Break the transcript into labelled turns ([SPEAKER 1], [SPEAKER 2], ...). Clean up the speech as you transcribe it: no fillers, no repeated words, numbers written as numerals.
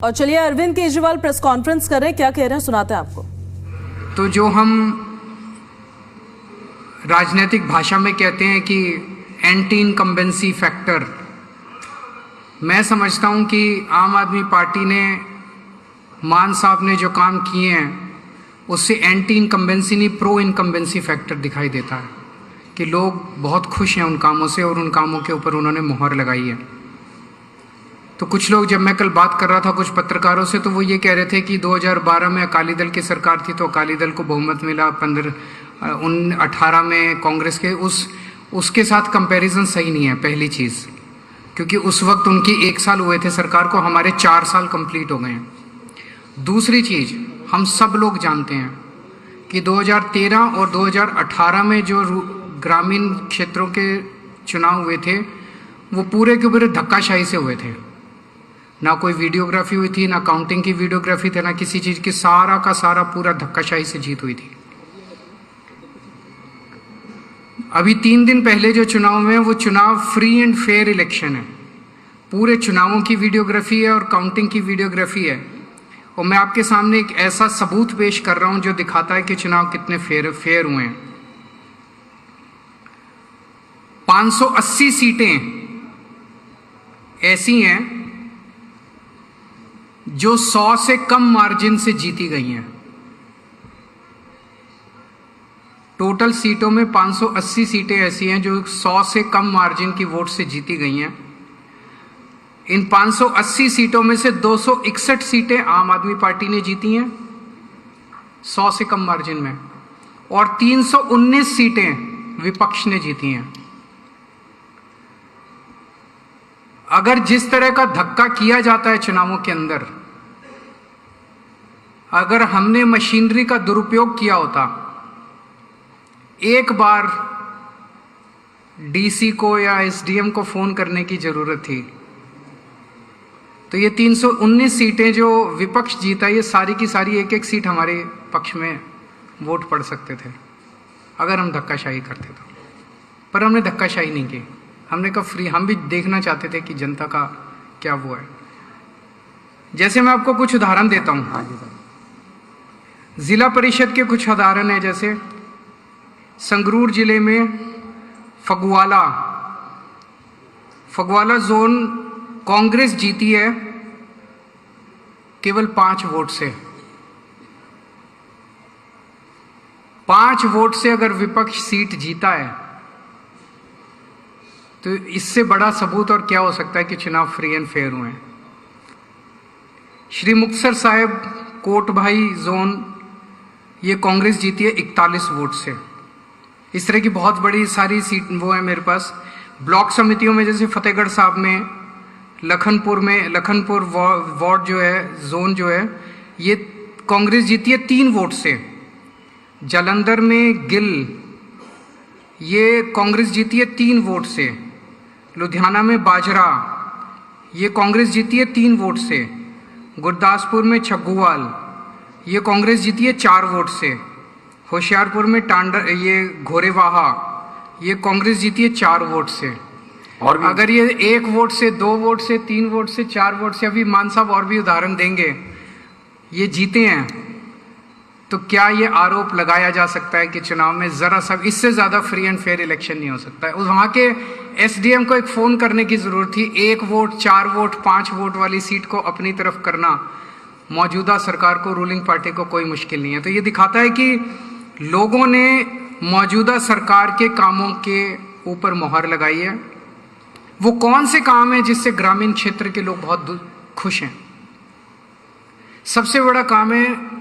[SPEAKER 1] और चलिए Arvind Kejriwal press conference कर रहे हैं, क्या कह रहे हैं सुनाते हैं आपको।
[SPEAKER 2] तो जो हम राजनीतिक भाषा में कहते हैं कि एंटी इनकम्बेंसी फैक्टर, मैं समझता हूं कि आम आदमी पार्टी ने, मान साहब ने जो काम किए हैं उससे एंटी इनकम्बेंसी नहीं प्रो इनकम्बेंसी फैक्टर दिखाई देता है कि लोग बहुत खुश हैं उन कामों से और उन कामों के ऊपर उन्होंने मोहर लगाई है। तो कुछ लोग, जब मैं कल बात कर रहा था कुछ पत्रकारों से, तो वो ये कह रहे थे कि 2012 में अकाली दल की सरकार थी तो अकाली दल को बहुमत मिला, 18 में कांग्रेस के, उसके साथ कंपैरिजन सही नहीं है। पहली चीज़, क्योंकि उस वक्त उनकी 1 साल हुए थे सरकार को, हमारे 4 साल कंप्लीट हो गए हैं। दूसरी चीज़, हम सब लोग जानते हैं कि 2013 और 2018 में जो ग्रामीण क्षेत्रों के चुनाव हुए थे वो पूरे के पूरे धक्काशाही से हुए थे। ना कोई वीडियोग्राफी हुई थी, ना काउंटिंग की वीडियोग्राफी थी, ना किसी चीज़ की, सारा का सारा पूरा धक्काशाही से जीत हुई थी। अभी 3 दिन पहले जो चुनाव में, वो चुनाव फ्री एंड फेयर इलेक्शन है। पूरे चुनावों की वीडियोग्राफी है और काउंटिंग की वीडियोग्राफी है। और मैं आपके सामने एक ऐसा सबूत पेश कर रहा हूं जो दिखाता है कि चुनाव कितने फेयर हुए हैं। 580 सीटें ऐसी हैं जो 100 से कम मार्जिन से जीती गई हैं। टोटल सीटों में 580 सीटें ऐसी हैं जो 100 से कम मार्जिन की वोट से जीती गई हैं। इन 580 सीटों में से 261 सीटें आम आदमी पार्टी ने जीती हैं 100 से कम मार्जिन में, और 319 सीटें विपक्ष ने जीती हैं। अगर जिस तरह का धक्का किया जाता है चुनावों के अंदर, अगर हमने मशीनरी का दुरुपयोग किया होता, एक बार डीसी को या एसडीएम को फोन करने की जरूरत थी, तो ये 319 सीटें जो विपक्ष जीता, ये सारी की सारी एक एक सीट हमारे पक्ष में वोट पड़ सकते थे अगर हम धक्काशाही करते तो। पर हमने धक्काशाही नहीं की, हमने कहा फ्री। हम भी देखना चाहते थे कि जनता का क्या वो है। जैसे मैं आपको कुछ उदाहरण देता हूं, जिला परिषद के कुछ उदाहरण है। जैसे संगरूर जिले में फगवाला जोन कांग्रेस जीती है केवल 5 वोट से। 5 वोट से अगर विपक्ष सीट जीता है तो इससे बड़ा सबूत और क्या हो सकता है कि चुनाव फ्री एंड फेयर हुए हैं। श्री मुक्तसर साहिब कोटभाई जोन, ये कांग्रेस जीती है 41 वोट से। इस तरह की बहुत बड़ी सारी सीट वो है मेरे पास। ब्लॉक समितियों में जैसे फतेहगढ़ साहब में, लखनपुर वार्ड जो है, जोन जो है, ये कांग्रेस जीती है 3 वोट से। जालंधर में गिल, ये कांग्रेस जीती है 3 वोट से। लुधियाना में बाजरा, ये कांग्रेस जीती है 3 वोट से। गुरदासपुर में छग्गुवाल, ये कांग्रेस जीती है 4 वोट से। होशियारपुर में ये घोरेवाहा, ये कांग्रेस जीती है 4 वोट से। और अगर ये 1 वोट से, 2 वोट से, 3 वोट से, 4 वोट से, अभी मान साहब और भी उदाहरण देंगे, ये जीते हैं, तो क्या ये आरोप लगाया जा सकता है कि चुनाव में जरा सा इससे ज्यादा फ्री एंड फेयर इलेक्शन नहीं हो सकता है? वहां के एसडीएम को एक फोन करने की जरूरत थी। 1 वोट, 4 वोट, 5 वोट वाली सीट को अपनी तरफ करना मौजूदा सरकार को, रूलिंग पार्टी को कोई मुश्किल नहीं है। तो ये दिखाता है कि लोगों ने मौजूदा सरकार के कामों के ऊपर मोहर लगाई है। वो कौन से काम है जिससे ग्रामीण क्षेत्र के लोग बहुत खुश हैं? सबसे बड़ा काम है